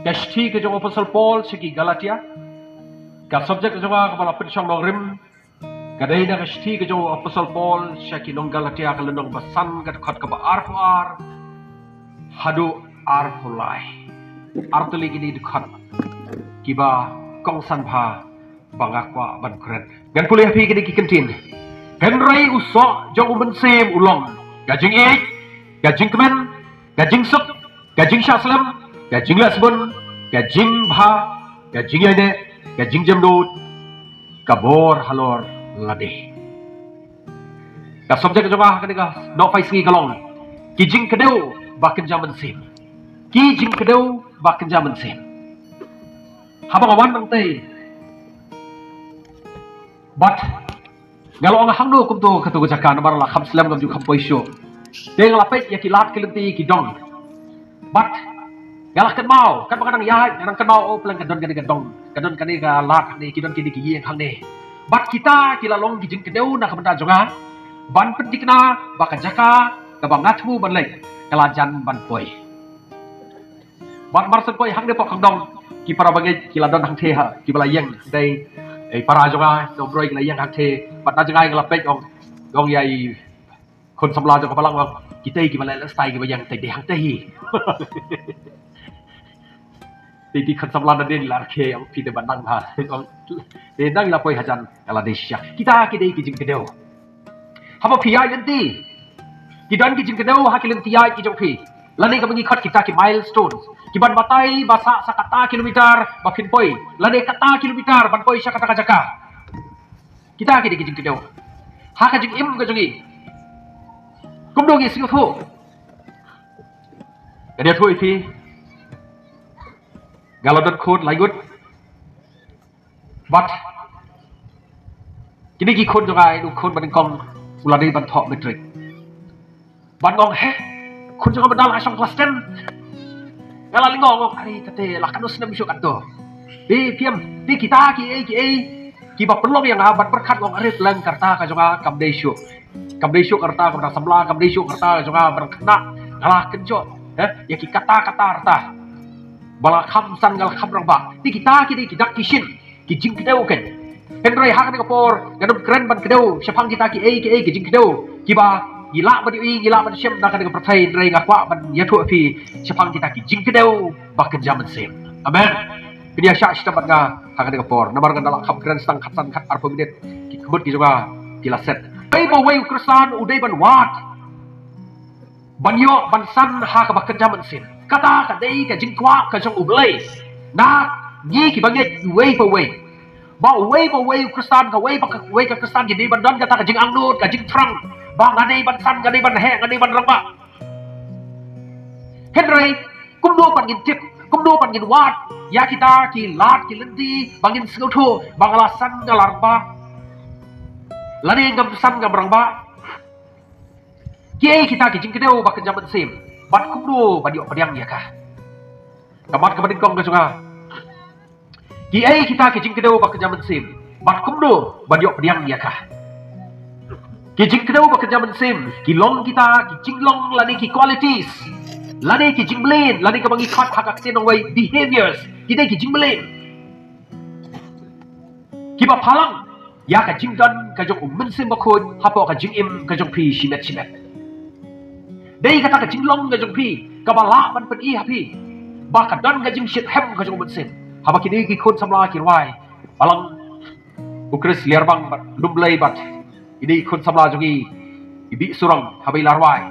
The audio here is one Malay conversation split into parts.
Kashti ke jong Apostle Paul segi Galatia. Ka subjek jonga kepala pensyong nong rim. Kadai na kashti ke jong Apostle Paul segi nong Galatia kalendong basan kat khat ka ba ar hadu arpulai. Artuli gini dikhat kiba kongsan pha bangakwa ban kret. Gan pulih pi gini kikentin. Gan rai usok jong umen sem ulong. Gajing ik, gajing kemen, gajing suk, gajing syaslam. Gajing lasbun, gajing bha, gajing yane, gajing jamdut, kabor halor lade. Ka subjek jonga kadega no fai singi kalong. Kijing kedeu baken jaman sim. Kijing kedeu baken jaman sim. Habang awan nang tei. But ngalo ang hangno kum to katu jakan bar la kham slam ngam ju kham poisyo. Deng la pet yakilat kelenti kidong. But galah kan mau, kan kadang ya, kadang kan mau pelan kadon kani ga lat ni kidon kini ki yang hang ni. Bat kita kila long kijing kedeu na kamenta jonga. Ban pendikna baka jaka ka bangathu ban lek kalajan ban poi. Ban marsen poi hang de pok hang dong ki para bagai kila don hang the ha ki bala yang dai para jonga dom roi kila yang hang the bat na jonga ngala pek ong yai kon samla jong kapalang kita ki bala stai ki bayang tai de hang te hi. Di kan samlan dan dia larke yang pide bandang ha. Dia nang la poi hajan ala desya. Kita kidai kijing kedeu. Haba pia yanti. Kidan kijing kedeu hakilin tiai kijong pi. Lani ka mengikot kita ki milestones. Kiban batai basa sakata kilometer bakin poi. Lani kata kilometer ban poi sakata jaka. Kita kidai kijing kedeu. Ha kajing im ka jongi. Kumdongi singofu. Dia thui pi. Galodot code lagut, but kini ki code juga itu code banding kong uladi bantok metrik. Bandong code juga bedal asam kelas 10. Galali ngong hari tete lakan usna bisuk kanto. Di piam di kita ki ba pelong yang abat berkat ngong hari lang karta ka juga kamdesyo karta ka samla kamdesyo karta ka juga berkena ngalah kenjo ya ki kata arta. Bala kham san gal kham rang ba ti kita kishin ki jing kedeu ken henry hak ni kapor ganum kren ban kedeu syapang kita ki jing kedeu ki ba gila ba di gila ba syem nak ka perthai rei ngakwa ban yathu api syapang kita ki jing kedeu ba ken jaman sem amen dia sya shtabat ga hak ni kapor namar gan dala kham kren stang khatsan khat arpo bidet ki kebut ki juga kila set ei bo wei kristan udai ban wat ban yo ban san ha ka ba ken jaman sem kata kadai ka jingkwa ka jong ublay na ngi ki banget way pa way kristan ka way ka kristan jadi bandan kata ka jing angnut ka jing trang ba ngadai ban san ngadai ban he ngadai ban rangba henry kumdo pan ngintip kumdo pan ngin wat ya kita ki lat ki lenti bangin sengotho bangalasan ngalarba lani ngam san ngam rangba ki kita ki jing kedeu ba ka jaman sim bat kumdo badiok padiang ya kah kamat kabadin kong kesunga ki kita kijing kedeu bak jaman sim bat kumdo badiok padiang ya kah kijing kedeu bak jaman sim ki long kita kijing long lani ki qualities lani kijing blin lani ka bangi khat hak akten way behaviors kita kijing blin ki ba phalang ya ka jing dan ka jong men sim bakon hapo ka jing im ka jong pi shimet Dei kata ka jinglong ka jong pi kabala man pen i hapi ba ka dan ka jing shit hem ka jong bensin haba kini ki khon samla ki wai alang ukris liarbang lumlai bat ini khon samla jogi ibi surang habai larwai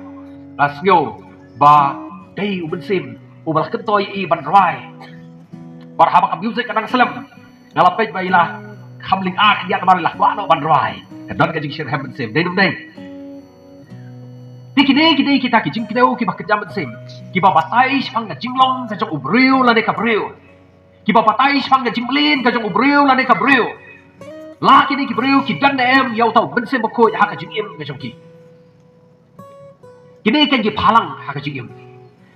lasnyo ba dei u bensin u bal kentoi i ban rai bar haba ka music kadang selam ngalapej baila khamling a dia kamar lah wa no ban rai ka dan ka jing shit hem bensin dei dum dei Dikini kita kijing kedeu ki bak jaman sem. Ki ba batai spang ga jinglong ka jong ubriu la de ka briu. Ki ba batai spang ga jingblin ka jong ubriu la de ka briu. La kini ki briu ki dan em yau tau ben sem ko ha ka jing em ka jong ki. Kini kan ki phalang ha ka jing em.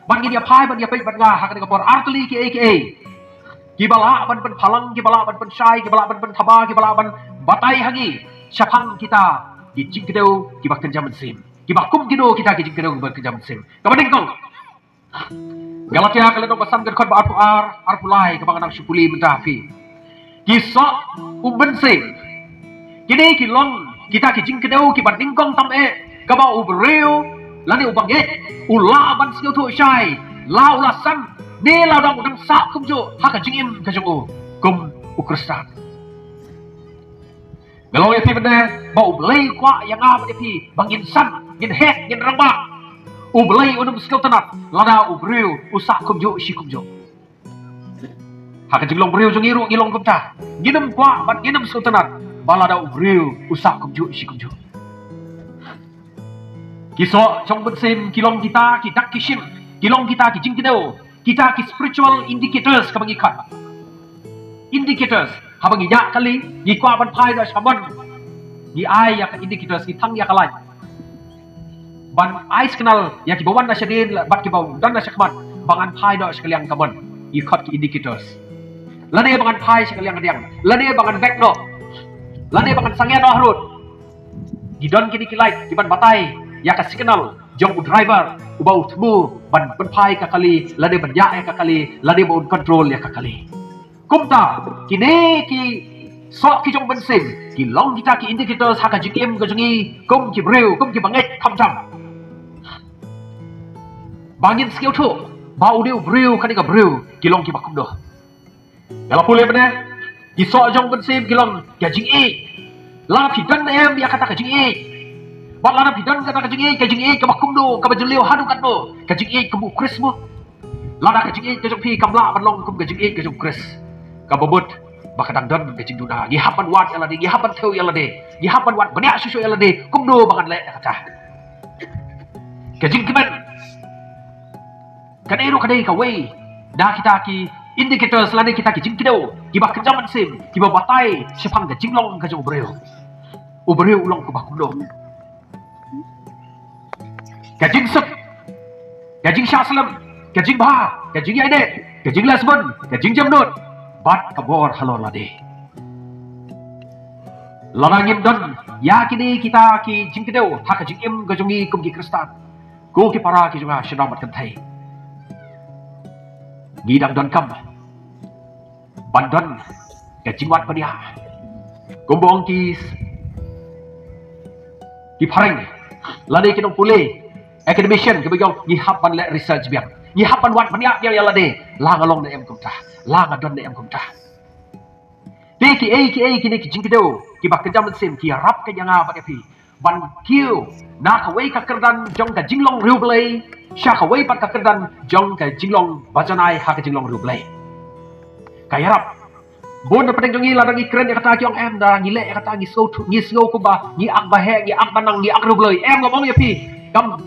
Ban ki dia phai ban ya pe ban ga ha ka por artli ki ki bala ban phalang ki bala ban sai ki bala ban thaba ki bala ban batai hagi syapang kita ki jing kedeu ki bak jaman sem. Kibakum gido kita kijing kedong berkejam sim. Kapan kong? Galatia kalian basan kan khot ba arpulai kebangan syupuli bentafi. Kisok umbense. Kini kilong kita kijing kedau ki banding kong tam kaba ubreu lani ubanget ula ban siu tu syai la ulasan ne la dang udang sa kumjo haka jingim kajungu kum ukristan. Kalau ya pi benda bau belai kwa yang apa pi bang insan gin hek gin ramba ubelai unum skill tenat lada ubreu usak kumjo si kumjo haka jinglong breu jungiru ngilong kumta ginam kwa ban ginam skill tenat balada ubreu usak kumjo si kumjo kiso trong bensim kilong kita dak kishim kilong kita ki jingkidau kita ki spiritual indicators kabang ikat indicators habang iya kali gi kwa ban pai da shaman gi ai ya indicators ki thang ya kalai ban ai kenal ya ki bawan na syadin bat ki baw dan na syakmat bangan pai da sekaliang kaman gi khat ki indicators lane bangan pai sekaliang diang lane bangan back no lane bangan sangya no harut gi don kini kilai ki ban batai ya ka signal jong driver ubau tmu ban pai ka kali lane ban ya ka kali lane baun control ya ka kali kumta kini ki sok ki jong bensim ki long kita ki indicators haka jikim ka jungi kum ki breu kum ki banget tham bangin skill tu bau dia breu kan ka breu ki long ki bakum doh kalau pulih benar ki sok jong bensim ki long ka jingi la phi dan em ya kata ka jingi bat la phi dan kata ka jingi ka bakum doh ka bajleu hadu kat doh ka jingi ka bu krismo la ka jingi ka jong phi kamla ban long kum ka jingi ka jong kris kabobot bakadang don ke jingduna gihapan wat yala de gihapan theu yala de gihapan wat bania susu yala de kumdo bangan le kata ke jingkiman kadai ro kadai ka wei da kita ki indicators lane kita ki jingkido ki bak jaman sim ki ba batai sipang ke jinglong ka jong breu ubreu ulong ku bakumdo ke jingsep ke jing syaslam ke jing ba ke jing yaide ke jing lasbon ke jing jamnut bat kabor halor lade larangim don yakini kita ki jingkideu haka jingim gajungi kum ki kristan ko ki para ki junga shinamat kan thai gidang don kam bandon ke jingwat pania gombong ki pareng lade ki dong pule academician ke bigong ni hapan le research biang ni hapan wat pania dia ya lade langalong na em kumta langa don em kumta de ki ni ki jingkideu ki bak kejam sim ki rap ke janga ba pi ban kiu na ka wei ka kerdan jong ka jinglong rublei sha ka wei pat ka kerdan jong ka jinglong bajanai ha ka jinglong rublei ka yarap bon pedeng jongi ladang ikren ya kata jong em da ngile ya kata ngi sgo ku ba ngi ak ba he ngi ak banang ngi ak rublei em ngomong ya pi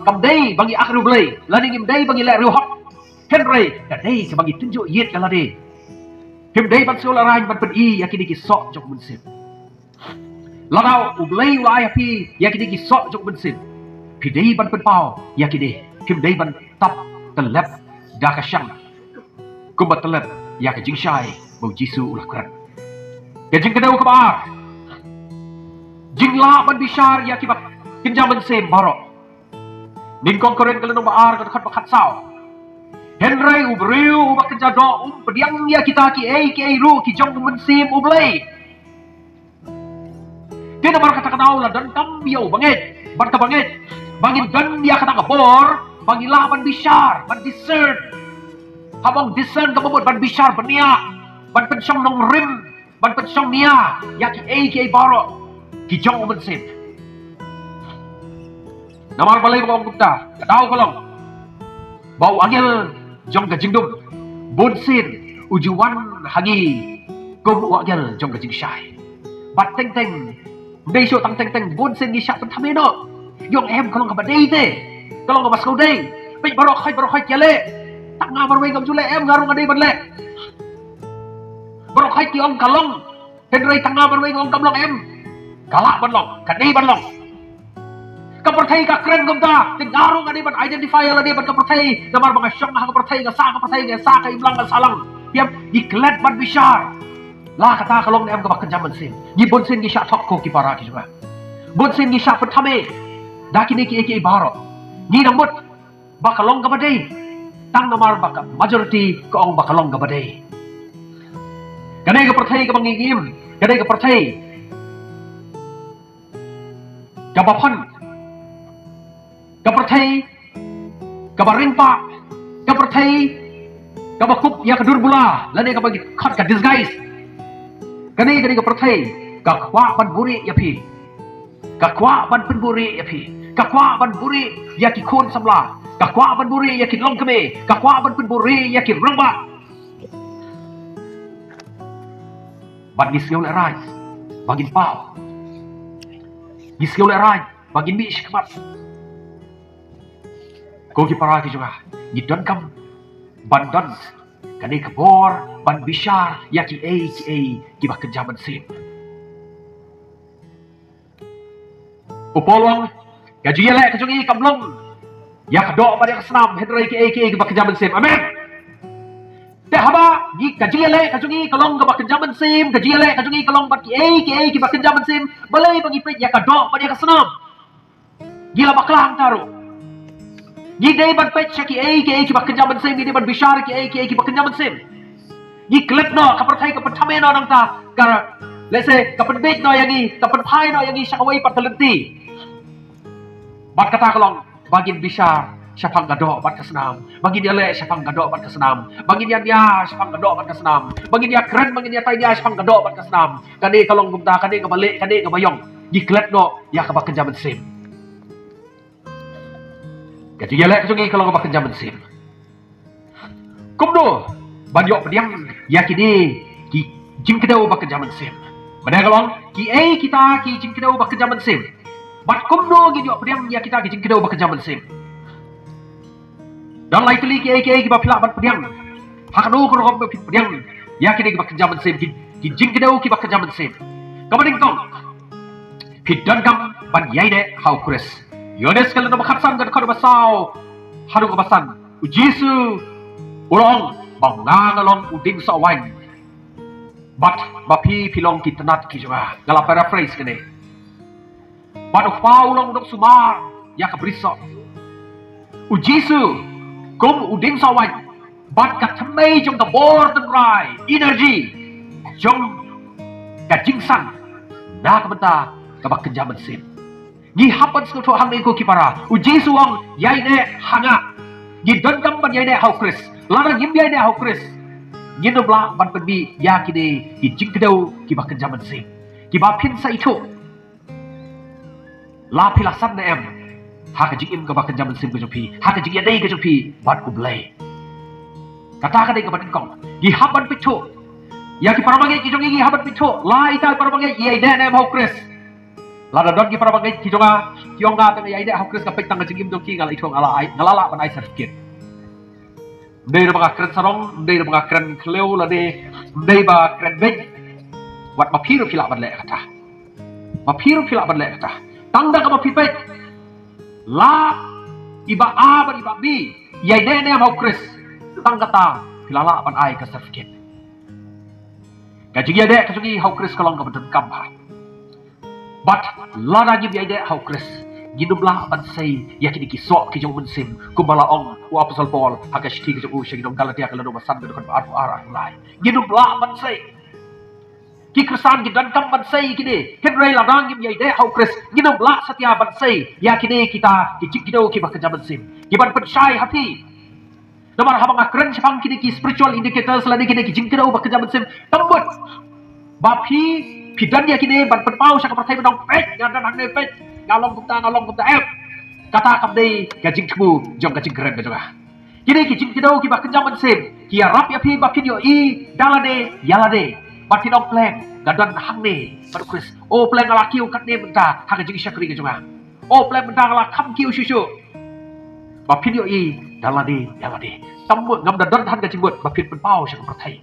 kam dei bangi ak rublei lani ngim dei bangi le ru hot henry ka dei ka bangi tunjuk yet kala de him dei ban sul arang ban pen i yakini ki sok jok munsim lagau ublei ulai api yakini ki sok jok munsim pi dei ban pen pau yakini him dei ban tap telep da ka syang kumba telep ya ka jing syai bau jisu ulah kuran ya jing kedau ka ba jing la ban bishar ya ki bak kinjam munsim barok nin kong koren kaleno baar ka khat bakhat sao Henry ubreu ubak jado pediang ya kita ki ru ki jong mensim ublei. Dia namar kata kenau lah dan kam biau banget, ban ka banget. Bangin dan dia kata ngabor, bangilah ban bishar, ban discern. Habang discern ka babot ban bishar bania, ban pensong nong rim, ban pensong nia, ya ki baro ki jong mensim. Namar balai bawang gupta, kadau kolong. Bau angel jong ka jingdum bonsin ujuan hagi kum wagel jong ka jingshai bat teng teng dei so tang teng teng bonsin gi syak thame no yong em kolong ka badei te kolong ka baskau dei pe barok khai kele tak nga barwe ngam jule em garung adei banle barok khai ki ong kalong henrei tang nga barwe ngom kamlong em galak banlong ka dei banlong kapertai ka keren gumta tingarong adi ban identify ala dia ban kapertai namar bang syong ha kapertai ga sa ka iblang ga salang piap diklet ban bishar la kata kalong em ga bak jaman sin ni bonsin gi sha thok ko ki para ki juga bonsin gi sha pathame da kini ki baro ni namut ba kalong ga badai tang namar baka majority ko ong bakalong gabade. Kanay ka percaya ka mangingim, kanay ka percaya ka bapan, ka percaya ka barimpa, ka percaya ka bakup ya kedur bula, lanai ka bagi cut ka disguise. Kanay ka percaya ka kwa ban buri ya pi, ka kwa ban penburi ya pi, ka kwa ban buri ya ki kon samla, ka kwa ban buri ya ki long kame, ka kwa ban penburi ya ki rangba. Ban giskew le rai, bagin pau. Giskew le rai, bagin mi shikmat. Ko ki para ki juga, gidon kam ban don, kani kabor ban bishar ya ki ki bak kejaman sim. Upolong gaji le kajungi kamlong, ya kado pada kesenam hendrai ki bak kejaman sim. Amin. Teh haba gi kajile kajungi kalong ka bakenjaman sim kajile kajungi kalong bat ki bakenjaman sim balai bagi pet ya kadok pada kesenam gila baklang taru gi dei bat pet ki bakenjaman sim gi ban bishar ki bakenjaman sim gi klet no ka perthai ka pathame no nang ta ka lese ka penbet no yangi ka penpai no yangi syakawai pat talenti bat kata kalong bagin bishar siapang gadok bat kesenam, bagi dia le siapang gadok bat kesenam, bagi dia siapang gadok bat kesenam, bagi dia keren, bagi dia tai dia siapang gadok bat kesenam. Kade kalong gumta, kade kabalik, kade kabayong, giklet no ya kabak kenjaman sim. Gaji dia le kajungi kalong kabak kenjaman sim. Kumdo banyak pediang ya kini ki jing kedau bak kenjaman sim. Mana kalong ki kita ki jing kedau bak kenjaman sim. Bat kumdo gi jok pediang ya kita ki jing kedau bak kenjaman sim. Dan lai teli ki ba pilak ban pediang. Hakanu ko rob pediang. Ya kini ba kenjaman sim ki jing kedau ki ba kenjaman sim. Kamading tong. Pidan kam ban yai de hau kures. Yodes kala no bakatsan ga ko basau. Haru ko basan. Ujisu ulong bang ngalong uding sawan. Bat bapi pilong ki tenat ki juga. Ngala paraphrase kene. Bat ufau ulong udok sumar ya kabriso. Ujisu kum uding sawan bat ka thamai trong ka bor tang rai energy trong ka jingsan na ka benta ka bak kenjaman sim gi hapan sko tho hang ko kipara uji suang yai ne hanga gi don kam ban yai ne hau kris lara gim yai ne hau kris gi no bla ban penbi ya ki de gi jing kedau ki bak kenjaman sim ki ba pin sa itu la pilasan ne em haka jikim ka bakan jaman sim kejopi haka jik yadai kejopi bat kublai kata ka dei ka batin kong gi haban picho ya ki parabangai ki jongi gi haban picho la ita parabangai ye de ne mau kris la da don ki parabangai ki jonga kyonga ta ye de hau kris ka pek tang jikim doki ngala itong ala ai ngalala ban ai certificate dei ba kren sarong dei ba kren kleu la dei ba kren bek wat ma phiru phila ban le kata ma phiru phila ban le kata tangda ka ma phipet la iba a ban iba b yai ne mau kris tang kata pilala ban ai ka certificate ka jigi de ka jigi hau kris kalong ka ban kam ha but la da gi yai de hau kris ginubla ban sei ya kini ki so ki jong mun sim kumbala ong wa apostol paul haka shti ki jong shagi dong galatia ka lado masan ka kon arfu ara lai ginubla ban sei ki krisan ki dan kam ban sei kini henry la dang gi yai de hau kris ginubla satya ban sei ya kini kita ki jik kido ki bak jaman sim ki ban percaya hati nomor habang akren sapang kini ki spiritual indicators la kini ki jing kido bak jaman sim tambut bapi pidan ya kini ban pau sak pertai dong pek ngadan hang ne pek ngalong kumta kata kam dei gajing kemu jong gajing keren ka juga kini ki jing kido ki bak jaman sim ki rap ya pi bapin yo i dalade yalade bati dong pleng gadan hang ne pada kris o pleng ala kiu kat ne benta hang jing syakri ka juga o pleng benta ala kam kiu susu bapin yo i dalade yalade tamu ngam dadan han gajing bot bapin pau sak pertai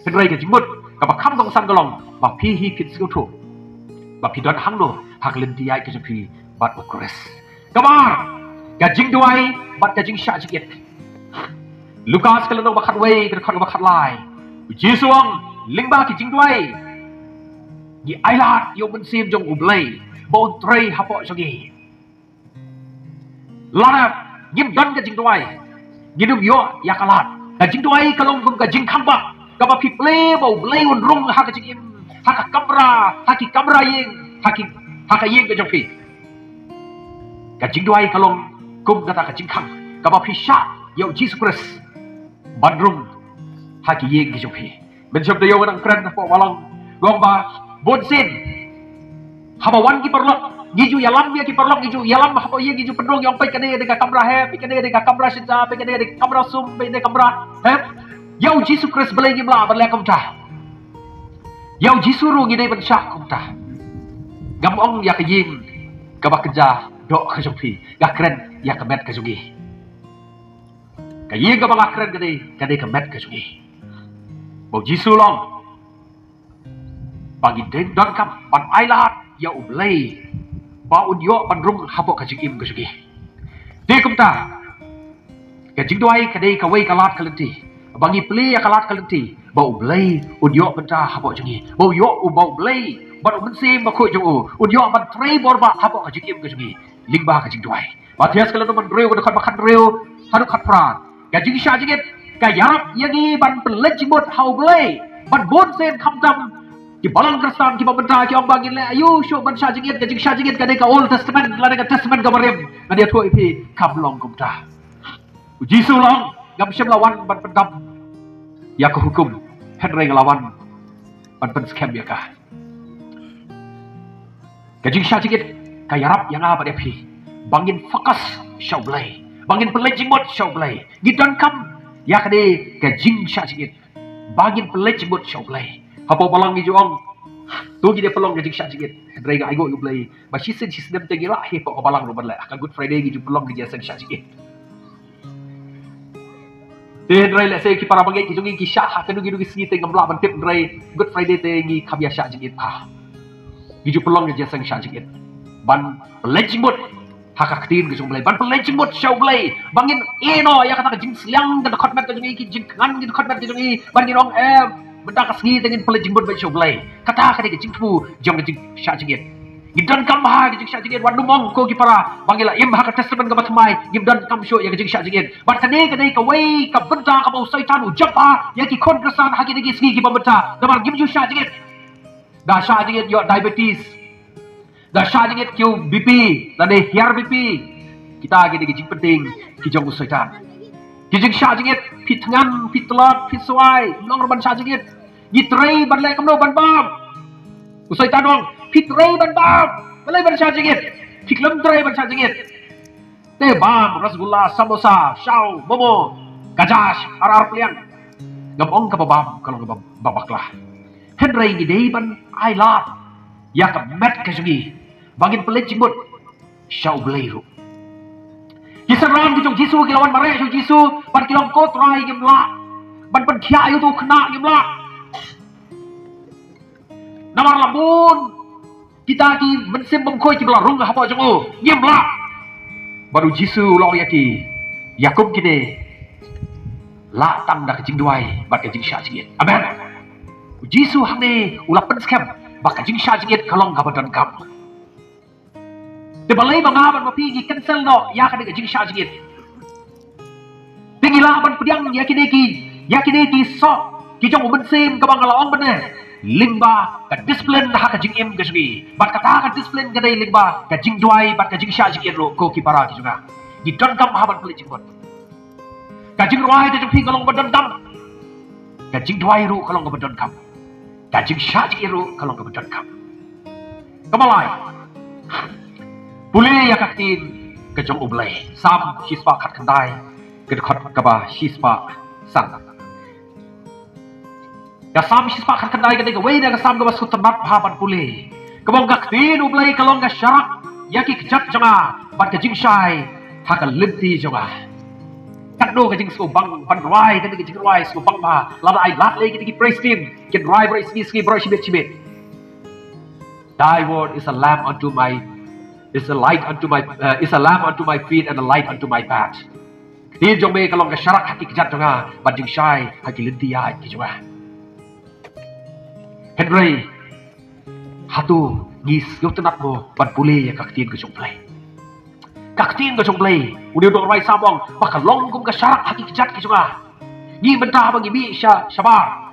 kenrai gajing bot ka bakam dong san galong bapi hi fit skutu bapi don hang no hak lenti ai ke japi bat ukres kamar gajing duai bat gajing sya jikit lukas kalano bakat wei ke khat bakat lai jisuang lingba ki jing duai gi ailat yo men sim jong ublai bon trei hapo jogi lara gim don gajing duai Gidum yo ya kalat. Kajing tuai kalong kum kajing kamba. Kaba piple bau blay un rung haka jing im. Haka kamra yeng. Haka yeng kajong pi. Kajing tuai kalong kum kata kajing kang. Kaba pisha yau Jesus Christ. Bandrung haki yeng kajong pi. Mencoba yo nang keren po walang gong ba bonsin. Habawan ki perlok. Giju yalam dia ki perlok giju yalam habo ye giju pendrong yang pai kene deka kamera he pi kene deka kamera sinta pi kene deka kamera sum pi deka kamera he yau Jesus Christ belai ngimla berle kumta yau Jesus ru ngide ban syak kumta gamong ya kayim ka bakja dok ka jumpi ga keren ya kemet ka jugi kayi ga bang keren kade kemet ka jugi bau Jesus long bagi den don kam ban ai lahat ya ublai bau dio bandrung habo kajing im kasugi de kumta kajing doai kadai kawai kalat kalenti bangi pli ya kalat kalenti bau blai udio benta habo jungi bau yo bau blai ban mensim bako jungu udio ban trei borba habo kajing im kasugi lingba kajing doai matias kalau man reu dekat makan reu hadu khatpra kajing sha jingit kayarap yangi ban pelejimot hau blai ban bon sen khamdam ki balang kersan ki pembenta ki om bangin le ayu syok ban sha jingit kajing sha jingit kadai ka Old Testament la dengan Testament ka marim ngadia tu ipi kablong kumta Jisu long ngam syam lawan ban pendam ya ke hukum henry ngelawan ban pen scam ya ka kajing sha jingit kayarap yang apa dia pi bangin fakas syau blai bangin pelejing mot syau blai gidan kam ya kadai kajing sha jingit bangin pelejing mot syau blai hapo palang ni juang tu gide pelong jadi syak jigit drega aigo ublai ba sisen sistem tegi lah he po palang ro berla ka good friday gi pelong gi jasa syak jigit te drai la se ki para bangai ki jungi ki syak ha kanu gi du gi sgi te ngamla ban tip drai good friday te gi khabya syak jigit pa gi pelong gi jasa syak jigit ban pelejing bot haka ktin gi jumblai ban pelejing bot syau blai bangin eno ya kata jing sliang ga khotmet ka jungi ki jing kan gi khotmet ki jungi ban gi rong benda kasgi dengan pelajing bot baca ulai kata kade ke jingfu jom ke jing sya jingit gidan kam ha ke jing sya jingit wadu mong ko ki para bangila im ha ka testament ka batmai gidan kam syo ya ke jing sya jingit bat kade kade ka wei ka benda ka bau saitan u japa ya ki kon kersan ha ki de sgi ki pembenta damar gim ju sya jingit da sya jingit yo diabetes da sya jingit kyu bp da de hiar bp kita ke de jing penting ki jong saitan ki jing sya jingit pit ngan pit telat pit suai long ban sya jingit gitrei ban le kamno ban bam usai tanong fitrei ban bam balai ban sha jingit fiklam trei ban sha jingit te bam rasgulla samosa shau momo gajash arar pliang gabong ka babam kalau gabam babaklah henrei gi dei ban ai la ya ka met ka jugi bangin pelit jimbut shau bleiru Yesaram ki jong Jisu ki lawan mare jong Jisu ban kilong ko trai gimla ban ban khia ayu tu khna gimla namar lambun kita ki mensim bengkoi ki belarung apa jongo ngimla baru Jisu lo yaki Yakub kide la tang da kajing duai bat kajing sha jingit amen Jisu hangne ulapan scam bat kajing sha jingit kalong gabadan kam de balai banga ban mapi gi cancel no ya kade kajing sha jingit tingila ban pediang yakine ki so ki jong mensim ka bang laong bane limba ka discipline ha ka jing im ka sugi bat kata ka discipline ka dai limba ka jing duai bat ka jing sha jing ro ko ki para ki juga di don kam ha ban peli jing bot ka jing ruai te jing kalong badan dam ka jing duai ro kalong ka badan kam ka jing sha jing ro kalong ka badan kam kamalai puli ya ka tin ka jong ublai sam hispa khat khandai ka khot ka ba hispa san ka sam shispa khan kendai ka dega wei ka sam ka basu tanat bhaban pule kabong ka tin ublai kalong ka syarak yaki kejat jonga bat ka jingshai ha ka limti jonga kat do ka jing so bang ban rai ka dega jing rai so bang ba la ai lat le ki praise team get rai bro ski bro chibet thy word is a lamp unto my is a light unto my is a lamp unto my feet and a light unto my path ni jong me kalong ka syarak haki kejat jonga bat jingshai ha ki limti ya ki jonga Henry hatu ngis yuk tenat mo ban pule ya kaktin ke jomplay kaktin ka jong play udah dong rai sabong bakal long kum ka syarak haki kejat ki jonga ni bentah bagi bi syabar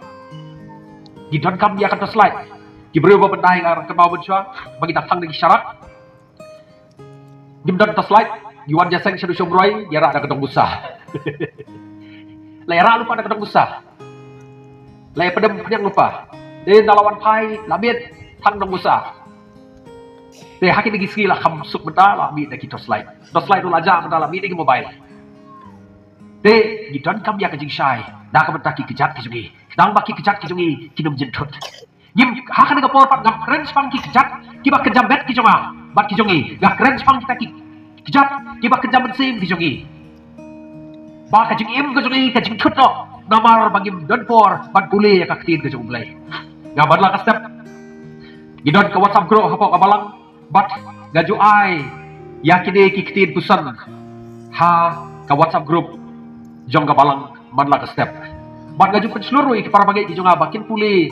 di don kam dia kata slide di beri ba bendai ngar ke mau bensua bagi datang lagi syarak di don slide di wan jaseng syadu syomroi dia ada ketong busa lera lupa ada ketong busa lay pedem yang lupa dia dalawan pai labit tang dong busa dia haki lagi skill lah kam suk benda lah mi lagi to slide tu laja benda lah mi lagi mobile dia di don kam ya kejing syai dah ka benda ki kejat ki jungi dang baki kejat ki jungi kinum jentut yim hakan ka por pat ngam keren spang ki kejat ki bak kejam bet ki jonga bat ki jungi ga keren spang kita ki kejat ki bak kejam sim ki jungi ba ka jing im ka jungi ka jing thut no namar bangim don por bat bule ya ka ktin ka jung blai ga badla ka step gidon ka WhatsApp group hapo ka balang bat gaju ai yakine ki ktin pusan ha ka WhatsApp group jong ka balang badla ka step bat gaju pen seluruh ki para bagai ki jonga bakin pule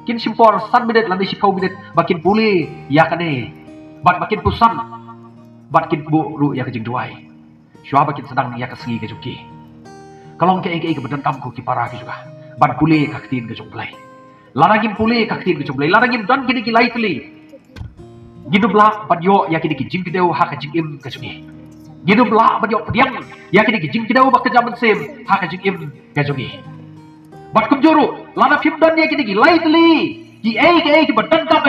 kin simpor 1 minit landi 10 minit bakin pule yakane bat bakin pusan bat kin bu ru ya ka jing duai syua bakin sedang ya ka sengi ka juki kalong ke ke bedan tamku ki para ki juga ban pule kaktin ke jomblai laragim pule kaktin ke jomblai laragim dan kini ki lightly gidubla badyo ya kini ki jing kideu ha ka jing im ke jungi gidubla badyo pediam ya kini ki jing kideu bak jaman sem ha ka jing im ke jungi bat kum juru lana phim dan ya kini ki lightly ki bedan kam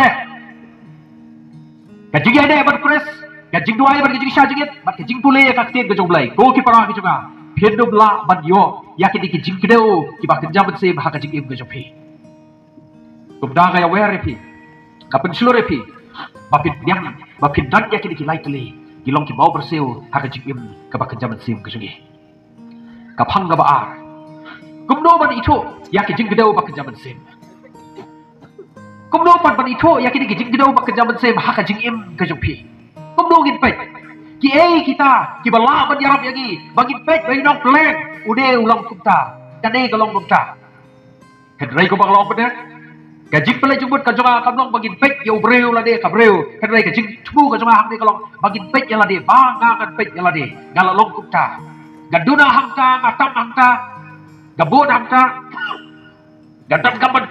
ka jing ade bat press ka jing duai bat jing sha jingit bat ka jing pule kaktin ke jomblai ko ki para ki juga Piendo bla badyo yakin iki jing kideu ki bak jaman se bahaka jing im gajopi kubda ga ya were pi kapin slore pi bapin yang bapin dan yakin iki lightly kilong ki bau berseu haka jing im ka bak jaman sim gajogi kapang ga baar kumno ban itu yakin jing kideu bak jaman sim kumno ban itu yakin iki jing kideu bak jaman sim haka jing im gajopi kumno gin pe ki kita ki bala ban yarap yagi bagi pet bagi nok plan ude ulang kumta kane kalong kumta hedrai ko bang long bener gajik pele jubut ka jonga kamlong bagi pet ya ubreu la de kabreu hedrai ka jing tubu ka jonga hang de kalong bagi pet ya la de banga kan pet ya la de gala long kumta gaduna hangta ngatam hangta gabut hangta gadam kamban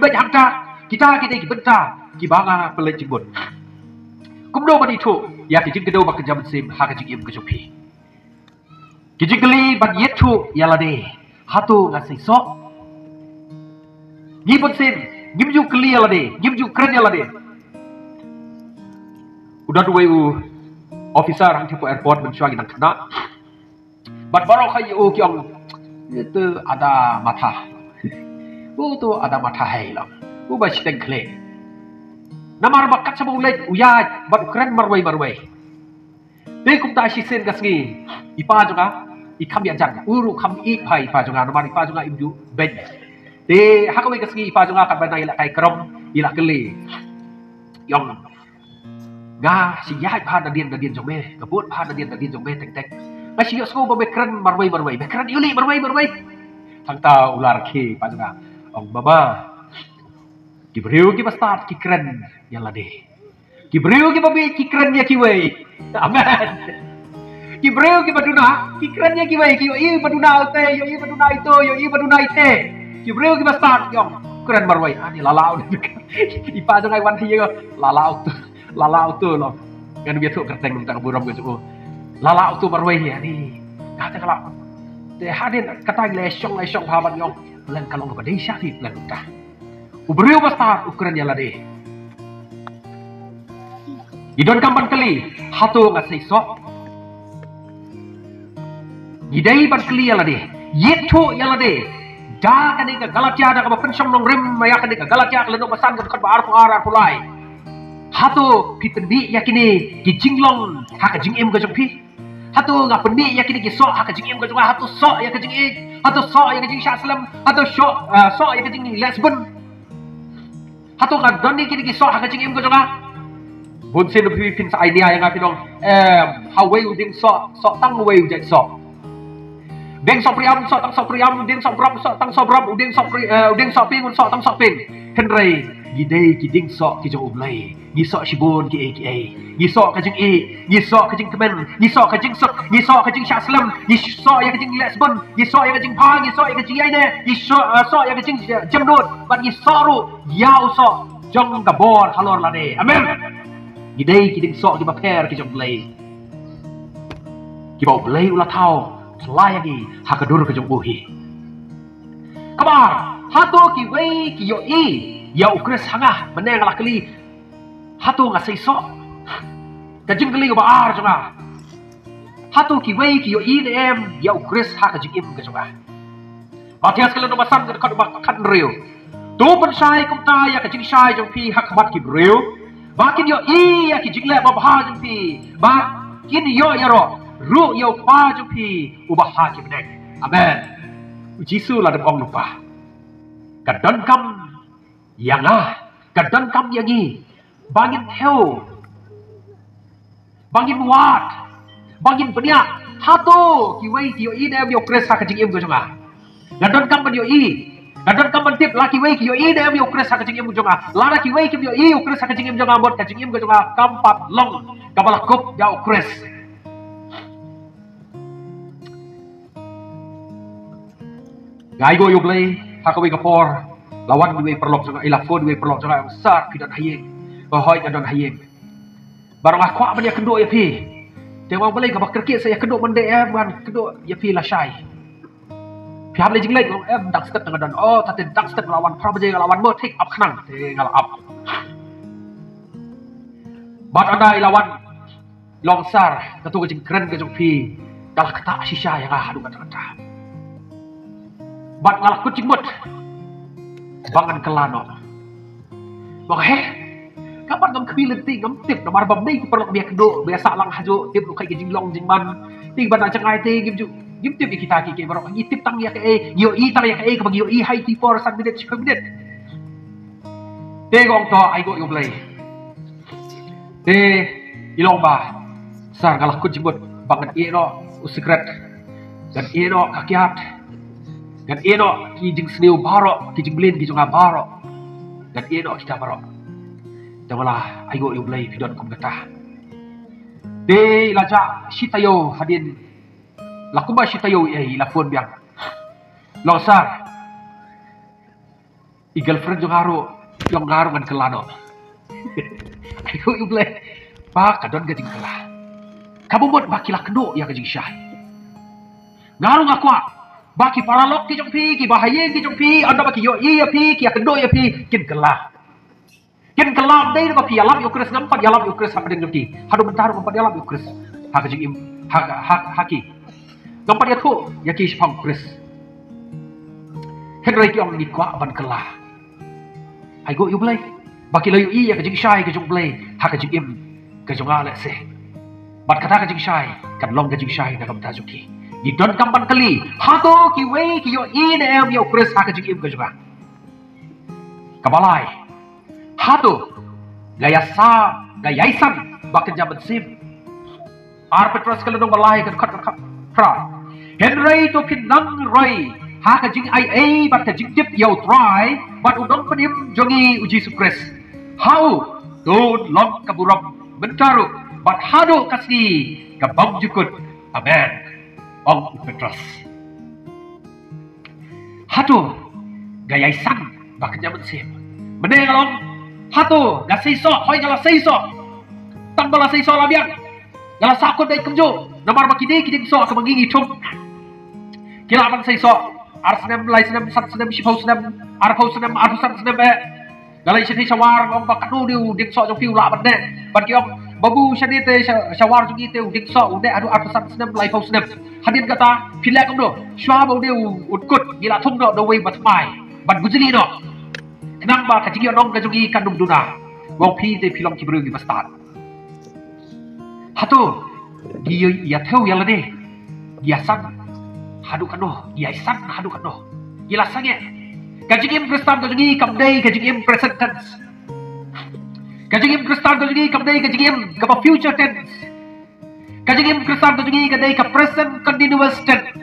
pet hangta kita ki benta ki banga pele jubut kumdo ban itu ya ki jing kedau bak jaman sim ha ka jing im ka jopi ki jing kali ban yetu ya la de hatu ngasih sok ngibut sim ngimju kali ya la de ngimju keren ya la de udah dua officer hang tipu airport mencuagi nang kena bat baro kai kyong itu ada mata itu ada mata hai lang ba chiteng kle namar bakat sama ulai uyaj bat keren marwai dei kum ta shisen gasngi ipa jonga ikam ya jan uru kam ipa jonga namar ipa jonga imju ben de hakawe gasngi ipa jonga kan banai la kai krom ila kele yong ga si yai pa na dien jome kabut pa na dien jome tek ma si yo sko ba keren marwai keren yuli marwai thang ta ular ke pa jonga ong baba Kibriu ki start ki keren ya la de. Kibriu ki babi ki keren ya ki wei. Amen. Kibriu ki baduna ki keren ya ki wei ki i baduna te yo i baduna itu yo i baduna ite. Kibriu ki start yong keren marwai ani lalau. Ipa jangai wan hi yo lalau tu lo. Kan biasa kerteng tentang buram ke suku. Lalau tu marwai ya ni. Kata kalau te hadin kata lesong haban yong lan kalong ke badai syafif lan utah. Ubriu besar ukuran ya lade. Idon kampan kali hatu ngasih sok. Idai ban kali ya lade. Yetu ya lade. Da kan ika galatya da ka pensong nong rim maya kan ika galatya ka leno basan ka bar pulai. Hatu pipendi yakini ki jinglong haka jingim ka jongpi. Hatu ngapendi yakini ki sok haka jingim ka jonga hatu sok ya ka jingim. Hatu sok ya ka jing Syaslam. Hatu sok ya ka jing Lesbon. Hatu kan doni kini kisah haka jing im ko jonga bun sin pi pin sa idea yang api dong hawai uding so tang wei ujai so ding so priam tang so priam uding so brab so tang so brab uding so ping so tang so ping henry gidei kiding sok ki jong ublai gi sok shibun ki aka gi sok ka jing gi sok ka jing kemen gi sok ka jing sok gi sok ka jing shaslam gi sok ya ka jing lesbon gi sok ya ka jing pa gi sok ya ka jing ne gi sok ya ka jing jamnut bat gi sok ru yau sok jong ka bor halor la de amen gidei kiding sok ki baper ki jong ublai ki bau ublai ula thau layagi hakadur ka jong buhi kabar hato ki wei ki yo ya ukres hanga meneng ala kali hato nga sei so ka jing kali ba ar jonga hato ki wei ki yo ne em ya ukres ha ka jing im ka jonga matias kala no masam ka ba kan reu tu pan sai kum ta ya ka jing sai jong pi hak mat ki reu ba kin yo ya ki jing le ba ha jong pi ba kin yo ya ro ru yo pa jong pi u ba ha ki meneng amen Jisu la ong lupa kadon kam yang kadon kam yangi bangin theo bangin wat bangin benia hato ki wei ki yo i dem yo kres ha ka jing im go jonga kadon kam ban yo i kadon kam ban tip la ki wei ki yo i dem yo kres ha ka jing im go jonga la ki wei ki yo i yo kres ha ka jing im jonga bot ka jing im go jonga kam pat long kabala kop ya kres gai go yo blai hakawi kapor lawan duwe perlok jonga ilafon duwe perlok jonga besar kidan hayeng hoi kadon hayeng barang aku apa dia kedua ya pi tengok boleh ke kerkit saya kedua mende bukan kedua ya pi la syai pi hab le jing lek dak step dengan don oh tate dak step lawan prabaje lawan mo take up khnang te ngal up bat anda lawan longsar ketu ke jing keren ke jong pi kalah kata shisha yang hadu kata bat ngalah kucing mut bangan kelano bang kapan ngam kebilen ti ngam tip nomor bam ni perlu biak do biasa lang hajo tip lu kai jing long jing man ti ban cengai ti gim tip kita ki barok ni tip tang ya ke yo i tang ya ke bagi yo i hai ti for san minute second minute te gong to ai go yo play te ilong ba sar ngalah kucing mut bangan i no secret dan i no kakiat dan eno ki jing sniu baro ki jing blin ki jonga baro dan eno kita baro dawala aigo yu blai pidon kum kata de laja sitayo hadin lakuba sitayo ai la phone biang losar i girlfriend jongaro ngan kelano aigo yu blai ba kadon ga jing kala kamu bot bakila kendo ya ga jing syah ngaru ngakwa baki paralok ki jong pi ki bahaya ki jong pi anda baki yo iya pi ki akendo ya pi kin kelah dei ba pi alam yo kres nampat alam yo kres hak deng ki hadu bentar nampat alam yo kres hak jing im haki nampat ya thu ya ki spang kres henry ki ong ni kwa ban kelah ai go yo blai baki lo yo iya ka jing shai ka jong blai hak jing im ka jong ala se bat kata ka jing shai kan long ka jing shai na kam ta juki di don kampan kali hato ki wei ki yo in em yo kres ha ka jing im ka juga kabalai hato gayaisan bakin jabat sim ar petros kala dong balai kan khat pra henry to pinang roi ha ka jing ai bat ka jing tip yo try bat udong penim jongi uji sukres hau don long kaburam bentaru bat hado kasi kabam jukut amen Ong Petros hatu gayai sang baknya mensim meneng along hatu ga seiso hoi gala seiso tang bala seiso labian gala sakut dai kemjo nomor bakide kiding so ka mangingi thum kila bang seiso arsenam lai senam sat senam shipau senam arpau senam arpusan senam gala isi shawar ong bakadu diu dik so jong piu la ban ne ban kiong babu syadite shawar jungi te dik so ude adu arpusan senam lai pau senam hadin kata pilek om do shwa bau de utkut gila thum do wei bat mai ban gujili do kenang ba ka jigi nong ka jugi kan dum duna wong pi te pilong ki bru gi bastat hatu gi ya theu ya la de ya sang hadu kan do ya sang hadu kan do gila sange ka jigi im kristan ka jugi kam dei ka jigi im present tense ka jigi im kristan ka jugi kam dei ka jigi im ka future tense kajing kristan kajing kadai ka present continuous tense